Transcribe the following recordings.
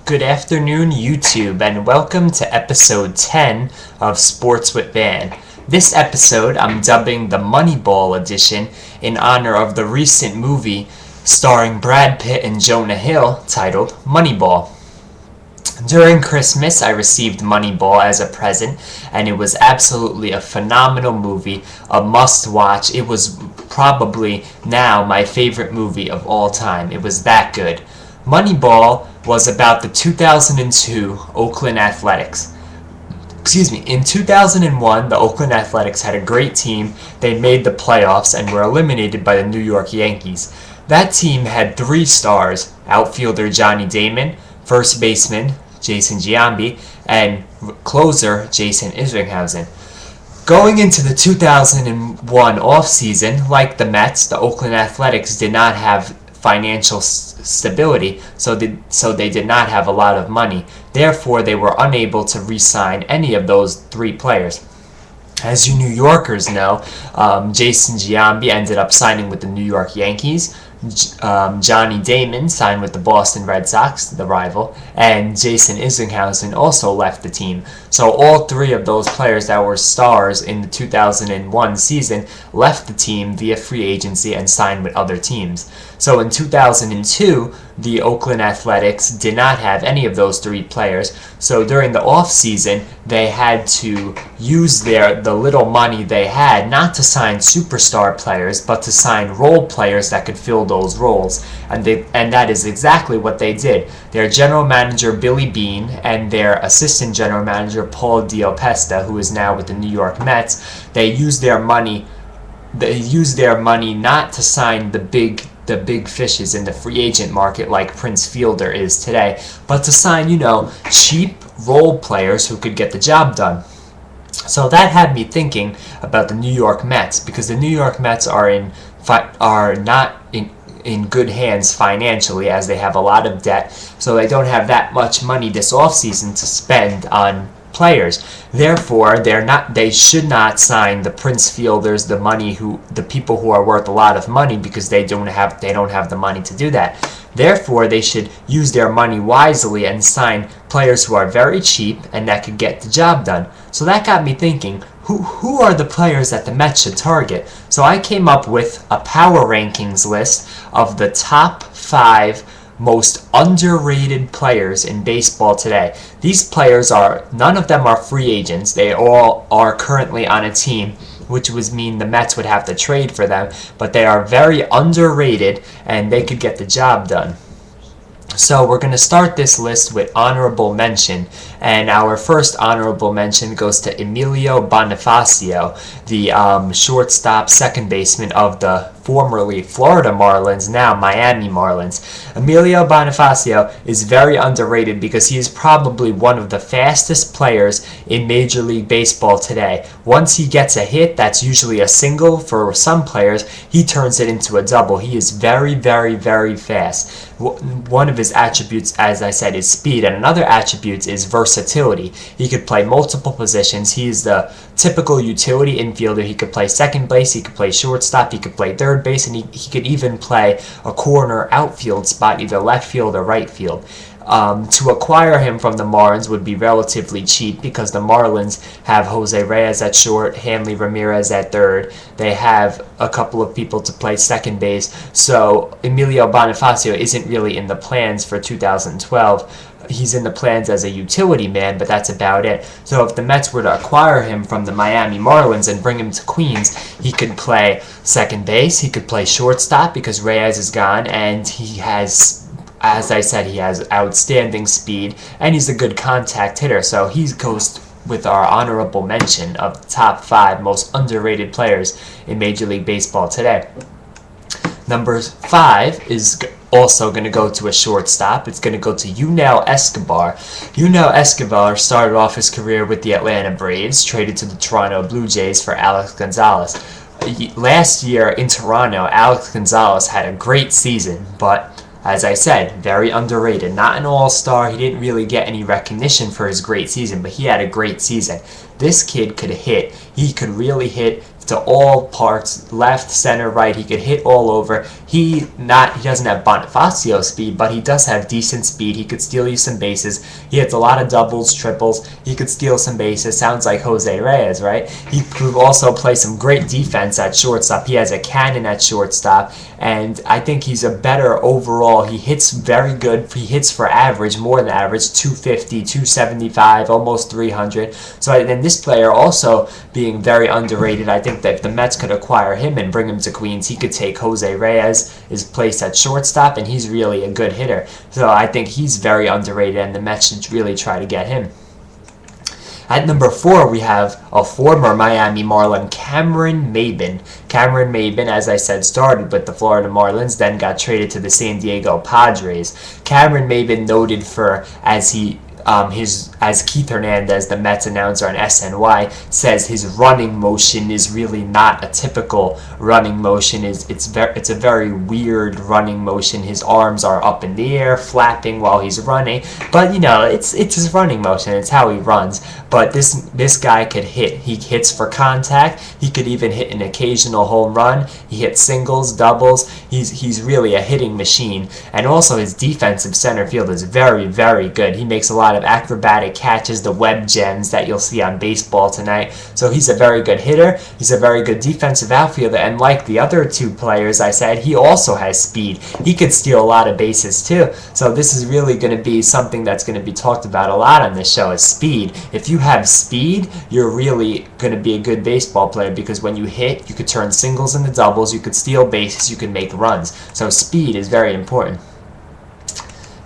Good afternoon, YouTube, and welcome to episode 10 of Sports with V.A.N. This episode I'm dubbing the Moneyball edition in honor of the recent movie starring Brad Pitt and Jonah Hill titled Moneyball. During Christmas, I received Moneyball as a present, and it was absolutely a phenomenal movie, a must-watch. It was probably now my favorite movie of all time. It was that good. Moneyball was about the 2002 Oakland Athletics. In 2001, the Oakland Athletics had a great team. They made the playoffs and were eliminated by the New York Yankees. That team had three stars: outfielder Johnny Damon, first baseman Jason Giambi, and closer Jason Isringhausen. Going into the 2001 offseason, like the Mets, the Oakland Athletics did not have financial stability, so they did not have a lot of money. Therefore, they were unable to re-sign any of those three players. As you New Yorkers know, Jason Giambi ended up signing with the New York Yankees. Johnny Damon signed with the Boston Red Sox, the rival, and Jason Isringhausen also left the team. So all three of those players that were stars in the 2001 season left the team via free agency and signed with other teams. So in 2002, the Oakland Athletics did not have any of those three players. So during the off-season, they had to use the little money they had not to sign superstar players, but to sign role players that could fill those roles. And that is exactly what they did. Their general manager, Billy Beane, and their assistant general manager, Paul Diopesta, who is now with the New York Mets, they used their money not to sign the big fishes in the free agent market like Prince Fielder is today, but to sign, cheap role players who could get the job done. So that had me thinking about the New York Mets, because the New York Mets are not in good hands financially, as they have a lot of debt, so they don't have that much money this offseason to spend on players. Therefore, they should not sign the Prince Fielders, the people who are worth a lot of money, because they don't have the money to do that. Therefore, they should use their money wisely and sign players who are very cheap and that could get the job done. So that got me thinking, who are the players that the Mets should target? So I came up with a power rankings list of the top 5 most underrated players in baseball today. These players none of them are free agents. They all are currently on a team, which would mean the Mets would have to trade for them, but they are very underrated and they could get the job done. So we're going to start this list with honorable mention, and our first honorable mention goes to Emilio Bonifacio, the shortstop second baseman of the formerly Florida Marlins, now Miami Marlins. Emilio Bonifacio is very underrated because he is probably one of the fastest players in Major League Baseball today. Once he gets a hit, that's usually a single for some players, he turns it into a double. He is very, very, very fast. One of his attributes, as I said, is speed, and another attribute is versatility. He could play multiple positions. He is the typical utility infielder. He could play second base, he could play shortstop, he could play third base, and he could even play a corner outfield spot, either left field or right field. To acquire him from the Marlins would be relatively cheap because the Marlins have Jose Reyes at short, Hanley Ramirez at third. They have a couple of people to play second base, so Emilio Bonifacio isn't really in the plans for 2012. He's in the plans as a utility man, but that's about it. So if the Mets were to acquire him from the Miami Marlins and bring him to Queens, he could play second base, he could play shortstop because Reyes is gone, and he has, as I said, he has outstanding speed, and he's a good contact hitter. So he goes with our honorable mention of the top 5 most underrated players in Major League Baseball today. Number 5 is also going to go to a shortstop. It's going to go to Yunel Escobar. Yunel Escobar started off his career with the Atlanta Braves, traded to the Toronto Blue Jays for Alex Gonzalez. Last year in Toronto, Alex Gonzalez had a great season, but as I said, very underrated. Not an all-star. He didn't really get any recognition for his great season, but he had a great season. This kid could hit. He could really hit to all parts, left, center, right. He could hit all over. He doesn't have Bonifacio speed, but he does have decent speed. He could steal you some bases. He hits a lot of doubles, triples. He could steal some bases. Sounds like Jose Reyes, right? He could also play some great defense at shortstop. He has a cannon at shortstop, and I think he's a better overall. He hits very good. He hits for average, more than average, 250, 275, almost 300. So then this player also being very underrated. I think that if the Mets could acquire him and bring him to Queens, he could take Jose Reyes, his place at shortstop, and he's really a good hitter. So I think he's very underrated, and the Mets should really try to get him. At number 4, we have a former Miami Marlin, Cameron Maybin. Cameron Maybin, as I said, started with the Florida Marlins, then got traded to the San Diego Padres. Cameron Maybin noted for, as Keith Hernandez, the Mets announcer on SNY, says his running motion is really not a typical running motion. It's a very weird running motion. His arms are up in the air, flapping while he's running. But it's his running motion. It's how he runs. But this guy could hit. He hits for contact. He could even hit an occasional home run. He hits singles, doubles. He's really a hitting machine. And also his defensive center field is very, very good. He makes a lot of acrobatic catches, the web gems that you'll see on baseball tonight. So he's a very good hitter. He's a very good defensive outfielder. And like the other two players I said, he also has speed. He could steal a lot of bases too. So this is really going to be something that's going to be talked about a lot on this show, is speed. If you have speed, you're really going to be a good baseball player, because when you hit, you could turn singles into doubles, you could steal bases, you can make runs. So speed is very important.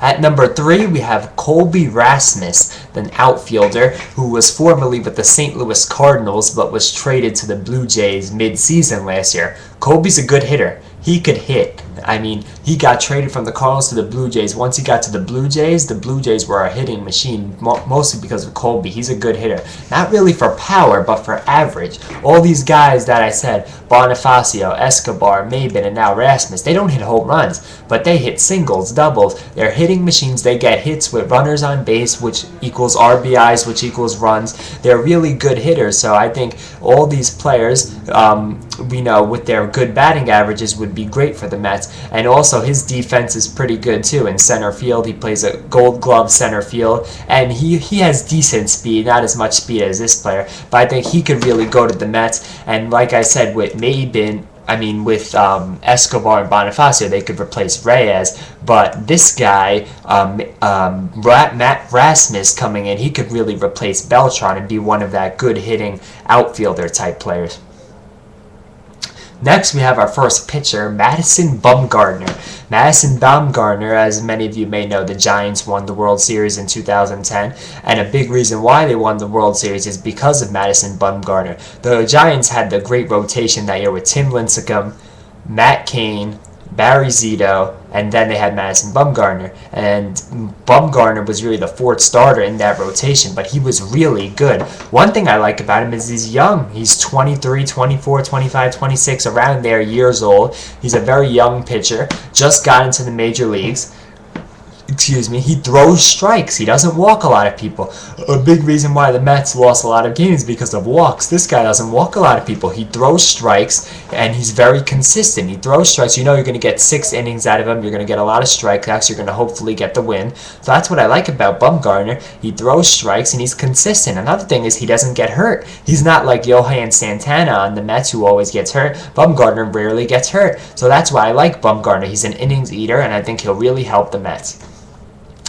At number 3, we have Colby Rasmus, an outfielder who was formerly with the St. Louis Cardinals but was traded to the Blue Jays mid-season last year. Colby's a good hitter. He could hit. I mean, he got traded from the Cardinals to the Blue Jays. Once he got to the Blue Jays were a hitting machine, mostly because of Colby. He's a good hitter. Not really for power, but for average. All these guys that I said, Bonifacio, Escobar, Maybin, and now Rasmus, they don't hit home runs, but they hit singles, doubles. They're hitting machines. They get hits with runners on base, which equals RBIs, which equals runs. They're really good hitters, so I think all these players, with their good batting averages, would be great for the Mets. And also his defense is pretty good too in center field. He plays a Gold Glove center field, and he has decent speed, not as much speed as this player, but I think he could really go to the Mets. And like I said, with Escobar and Bonifacio, they could replace Reyes. But this guy, Matt Rasmus coming in, he could really replace Beltran and be one of that good hitting outfielder type players. Next, we have our first pitcher, Madison Bumgarner. Madison Bumgarner, as many of you may know, the Giants won the World Series in 2010, and a big reason why they won the World Series is because of Madison Bumgarner. The Giants had the great rotation that year with Tim Lincecum, Matt Cain, Barry Zito, and then they had Madison Bumgarner. And Bumgarner was really the fourth starter in that rotation, but he was really good. One thing I like about him is he's young. He's 23, 24, 25, 26, around there years old. He's a very young pitcher, just got into the major leagues. He throws strikes. He doesn't walk a lot of people. A big reason why the Mets lost a lot of games because of walks. This guy doesn't walk a lot of people. He throws strikes, and he's very consistent. He throws strikes. You're going to get 6 innings out of him. You're going to get a lot of strikeouts. You're going to hopefully get the win. So that's what I like about Bumgarner. He throws strikes, and he's consistent. Another thing is he doesn't get hurt. He's not like Johan Santana on the Mets, who always gets hurt. Bumgarner rarely gets hurt. So that's why I like Bumgarner. He's an innings eater, and I think he'll really help the Mets.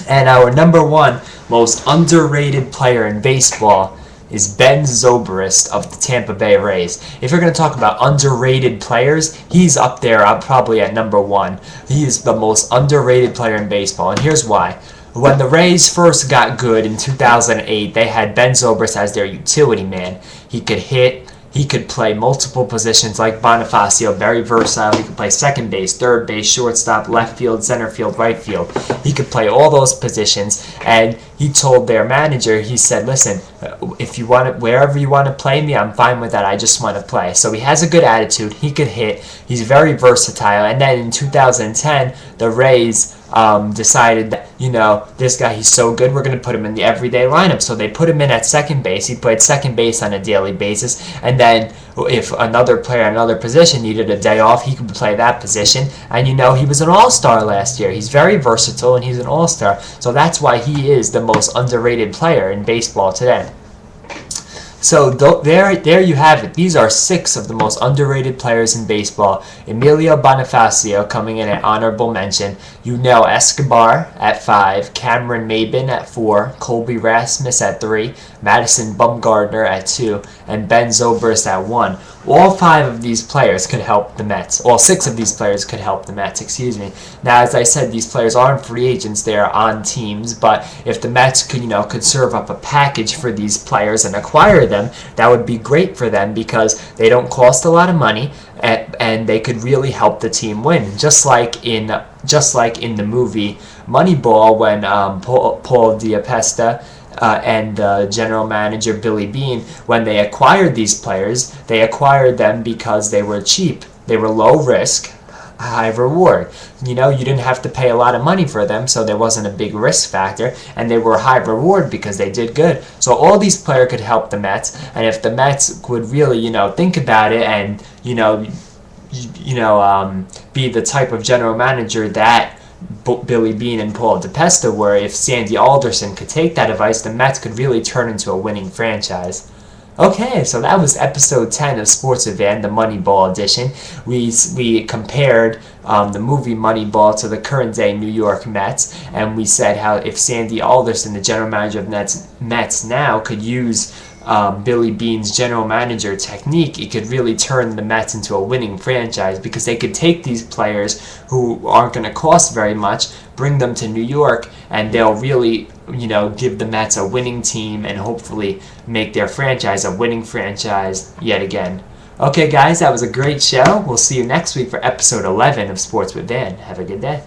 And our number 1 most underrated player in baseball is Ben Zobrist of the Tampa Bay Rays. If you're going to talk about underrated players, he's up there probably at number 1. He is the most underrated player in baseball, and here's why. When the Rays first got good in 2008, they had Ben Zobrist as their utility man. He could hit. He could play multiple positions like Bonifacio, very versatile. He could play second base, third base, shortstop, left field, center field, right field. He could play all those positions, and he told their manager, he said, listen, if you want to, wherever you want to play me, I'm fine with that. I just want to play. So he has a good attitude. He could hit. He's very versatile. And then in 2010, the Rays decided that, this guy, he's so good, we're going to put him in the everyday lineup. So they put him in at second base. He played second base on a daily basis. And then if another player, another position needed a day off, he could play that position. And he was an all-star last year. He's very versatile, and he's an all-star. So that's why he is the most underrated player in baseball today. So there you have it. These are 6 of the most underrated players in baseball. Emilio Bonifacio coming in at honorable mention. Escobar at 5. Cameron Maybin at 4. Colby Rasmus at 3. Madison Bumgarner at 2. And Ben Zobrist at 1. All 5 of these players could help the Mets. All 6 of these players could help the Mets, excuse me. Now, as I said, these players aren't free agents. They are on teams. But if the Mets could serve up a package for these players and acquire them, that would be great for them because they don't cost a lot of money, and they could really help the team win. Just like in the movie Moneyball, when Paul Diapesta and general manager Billy Beane, when they acquired these players, they acquired them because they were cheap. They were low risk, high reward. You didn't have to pay a lot of money for them, so there wasn't a big risk factor, and they were high reward because they did good. So all these players could help the Mets, and if the Mets would really, think about it and, be the type of general manager that Billy Beane and Paul DePesta were, if Sandy Alderson could take that advice, the Mets could really turn into a winning franchise. Okay, so that was episode 10 of Sports with V.A.N, the Moneyball edition. We compared the movie Moneyball to the current day New York Mets, and we said how if Sandy Alderson, the general manager of Mets now, could use Billy Beane's general manager technique, it could really turn the Mets into a winning franchise because they could take these players who aren't going to cost very much, bring them to New York, and they'll really give the Mets a winning team and hopefully make their franchise a winning franchise yet again. Okay, guys, that was a great show. We'll see you next week for episode 11 of Sports with V.A.N. Have a good day.